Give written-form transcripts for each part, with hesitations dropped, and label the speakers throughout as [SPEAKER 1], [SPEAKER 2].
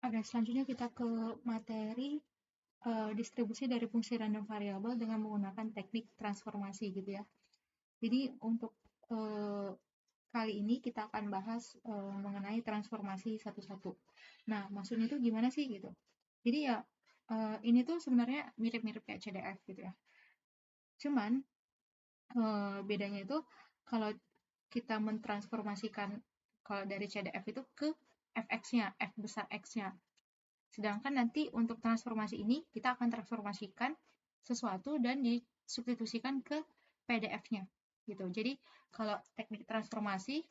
[SPEAKER 1] Oke, selanjutnya kita ke materi distribusi dari fungsi random variabel dengan menggunakan teknik transformasi gitu ya. Jadi untuk kali ini kita akan bahas mengenai transformasi satu-satu. Nah, maksudnya itu gimana sih gitu? Jadi ya ini tuh sebenarnya mirip-mirip kayak CDF gitu ya. Cuman bedanya itu kalau kita mentransformasikan kalau dari CDF itu ke fx-nya, f besar x-nya. Sedangkan nanti untuk transformasi ini, kita akan transformasikan sesuatu dan disubstitusikan ke PDF-nya. Gitu. Jadi, kalau teknik transformasi,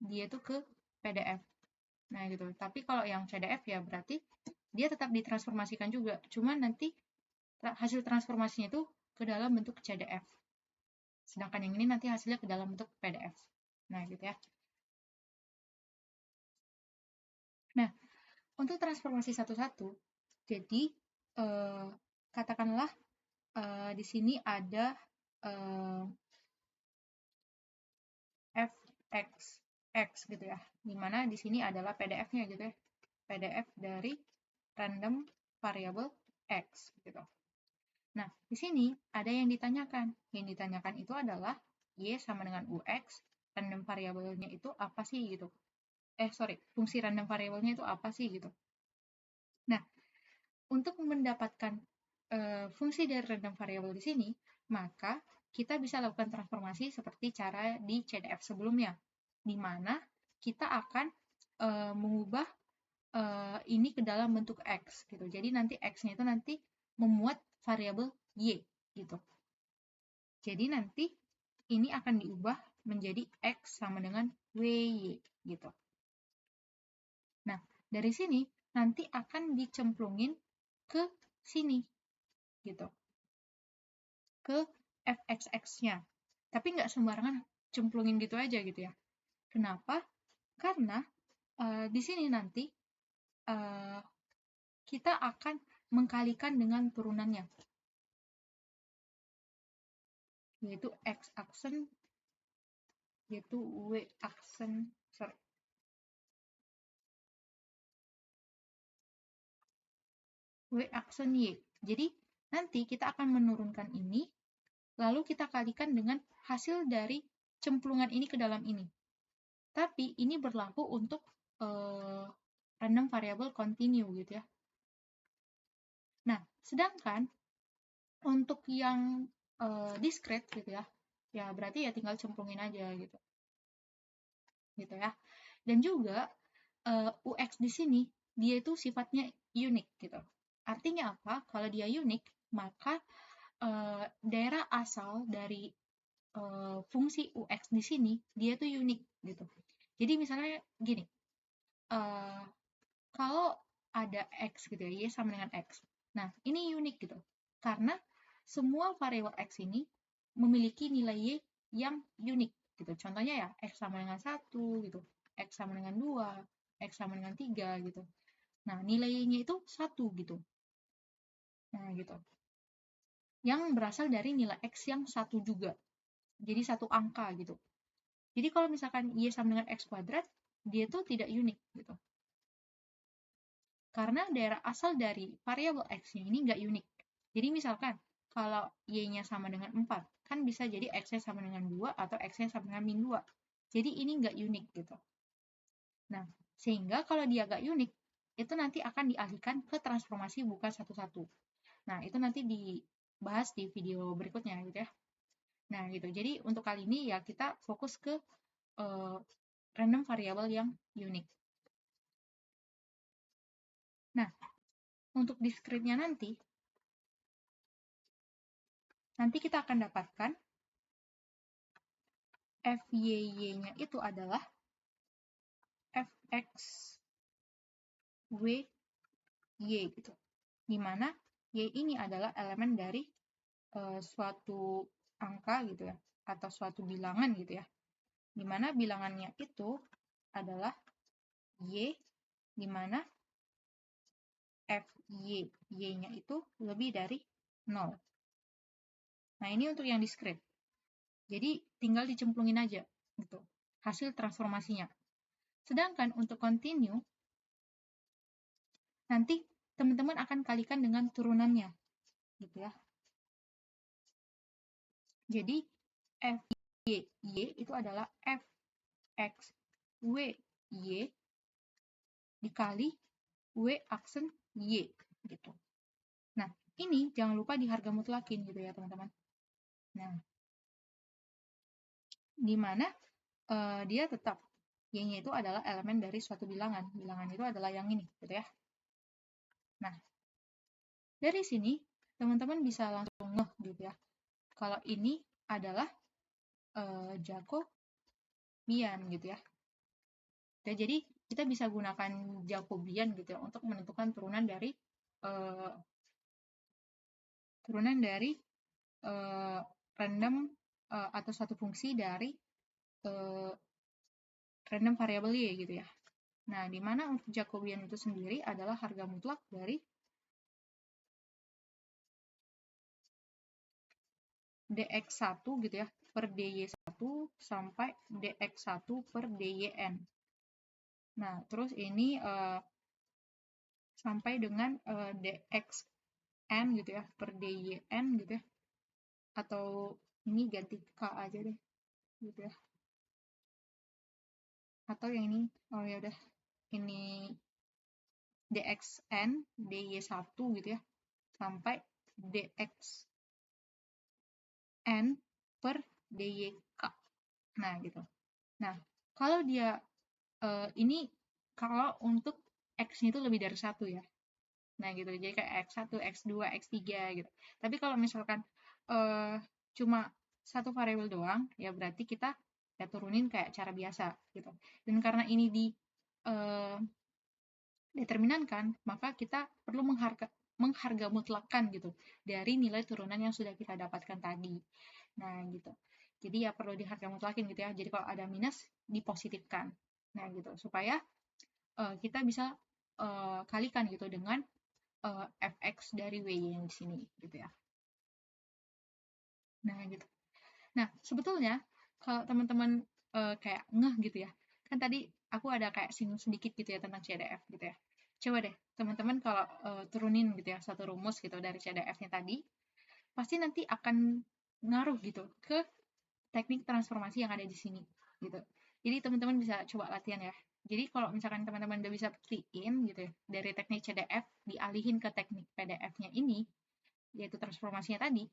[SPEAKER 1] dia itu ke PDF. Nah, gitu. Tapi kalau yang CDF ya berarti dia tetap ditransformasikan juga. Cuman nanti hasil transformasinya itu ke dalam bentuk CDF. Sedangkan yang ini nanti hasilnya ke dalam bentuk PDF. Nah, gitu ya. Nah, untuk transformasi satu-satu, jadi katakanlah di sini ada fx gitu ya, dimana di sini adalah PDF-nya gitu ya, PDF dari random variable x gitu. Nah, di sini ada yang ditanyakan. Yang ditanyakan itu adalah y sama dengan ux, random variabelnya itu apa sih gitu. Fungsi random variabelnya itu apa sih gitu. Nah, untuk mendapatkan fungsi dari random variable di sini, maka kita bisa lakukan transformasi seperti cara di CDF sebelumnya, di mana kita akan mengubah ini ke dalam bentuk X gitu. Jadi nanti X-nya itu nanti memuat variabel Y gitu. Jadi nanti ini akan diubah menjadi X sama dengan WY gitu. Nah, dari sini nanti akan dicemplungin ke sini gitu, ke fxx-nya. Tapi nggak sembarangan cemplungin gitu aja gitu ya. Kenapa? Karena di sini nanti kita akan mengkalikan dengan turunannya, yaitu x-aksen, yaitu w-aksen, w-aksen y. Jadi nanti kita akan menurunkan ini, lalu kita kalikan dengan hasil dari cemplungan ini ke dalam ini. Tapi ini berlaku untuk random variable continue gitu ya. Nah, sedangkan untuk yang discrete gitu ya, ya berarti ya tinggal cemplungin aja gitu. Gitu ya. Dan juga UX di sini dia itu sifatnya unik gitu. Artinya apa? Kalau dia unik, maka daerah asal dari fungsi UX di sini dia tuh unik gitu. Jadi misalnya gini, kalau ada X gitu ya, Y sama dengan X. Nah, ini unik gitu. Karena semua variabel X ini memiliki nilai Y yang unik gitu. Contohnya ya, X sama dengan 1 gitu, X sama dengan 2, X sama dengan 3 gitu. Nah, nilainya itu 1 gitu. Nah, gitu. Yang berasal dari nilai X yang 1 juga. Jadi satu angka gitu. Jadi kalau misalkan Y sama dengan X kuadrat, dia tuh tidak unik gitu. Karena daerah asal dari variabel X-nya ini nggak unik. Jadi misalkan, kalau Y-nya sama dengan 4, kan bisa jadi X-nya sama dengan 2 atau X-nya sama dengan min 2. Jadi ini nggak unik gitu. Nah, sehingga kalau dia nggak unik, itu nanti akan dialihkan ke transformasi bukan satu-satu. Nah, itu nanti dibahas di video berikutnya gitu ya. Nah, gitu. Jadi untuk kali ini ya kita fokus ke random variable yang unik. Nah, untuk discrete-nya nanti kita akan dapatkan FYY-nya itu adalah fx y gitu. Dimana y ini adalah elemen dari suatu angka gitu ya, atau suatu bilangan gitu ya. Dimana bilangannya itu adalah y, dimana fy, y-nya itu lebih dari 0. Nah, ini untuk yang discrete. Jadi tinggal dicemplungin aja gitu hasil transformasinya. Sedangkan untuk continue nanti teman-teman akan kalikan dengan turunannya, gitu ya. Jadi Y itu adalah Fx Y dikali W aksen Y, gitu. Nah, ini jangan lupa di harga mutlakin gitu ya, teman-teman. Nah, di mana dia tetap Y-nya itu adalah elemen dari suatu bilangan. Bilangan itu adalah yang ini, gitu ya. Nah, dari sini teman-teman bisa langsung ngeh gitu ya. Kalau ini adalah Jacobian gitu ya. Dan jadi kita bisa gunakan Jacobian gitu ya untuk menentukan turunan dari random atau suatu fungsi dari random variable Y gitu ya. Nah, di mana untuk Jacobian itu sendiri adalah harga mutlak dari dx1 gitu ya per dy1 sampai dx1 per dyn. Nah, terus ini sampai dengan dxn gitu ya per dyn gitu ya. Atau ini ganti k aja deh gitu ya. Atau yang ini, oh ya udah, ini dxn dy1 gitu ya sampai dxn per dyk. Nah, gitu. Nah, kalau dia ini kalau untuk x-nya itu lebih dari 1 ya. Nah, gitu. Jadi kayak x1, x2, x3 gitu. Tapi kalau misalkan cuma satu variabel doang, ya berarti kita ya turunin kayak cara biasa gitu. Dan karena ini di determinankan, maka kita perlu mengharga mutlakkan gitu dari nilai turunan yang sudah kita dapatkan tadi. Nah, gitu. Jadi ya perlu diharga mutlakin gitu ya. Jadi kalau ada minus dipositifkan. Nah, gitu. Supaya kita bisa kalikan gitu dengan fx dari y yang di sini gitu ya. Nah, gitu. Nah, sebetulnya kalau teman-teman kayak ngeh gitu ya. Kan tadi aku ada kayak singgung sedikit gitu ya tentang CDF gitu ya. Coba deh teman-teman kalau turunin gitu ya satu rumus gitu dari CDF-nya tadi, pasti nanti akan ngaruh gitu ke teknik transformasi yang ada di sini gitu. Jadi teman-teman bisa coba latihan ya. Jadi kalau misalkan teman-teman udah bisa buktiin gitu ya, dari teknik CDF dialihin ke teknik PDF-nya ini, yaitu transformasinya tadi,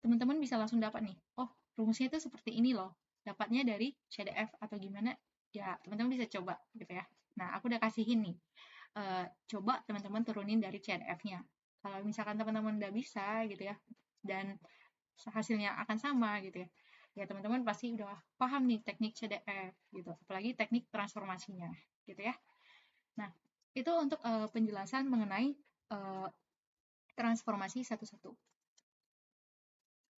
[SPEAKER 1] teman-teman bisa langsung dapat nih, oh rumusnya itu seperti ini loh, dapatnya dari CDF atau gimana, ya teman-teman bisa coba gitu ya. Nah, aku udah kasihin nih, coba teman-teman turunin dari CDF-nya. Kalau misalkan teman-teman udah bisa gitu ya, dan hasilnya akan sama gitu ya, ya teman-teman pasti udah paham nih teknik CDF gitu, apalagi teknik transformasinya gitu ya. Nah, itu untuk penjelasan mengenai transformasi satu-satu.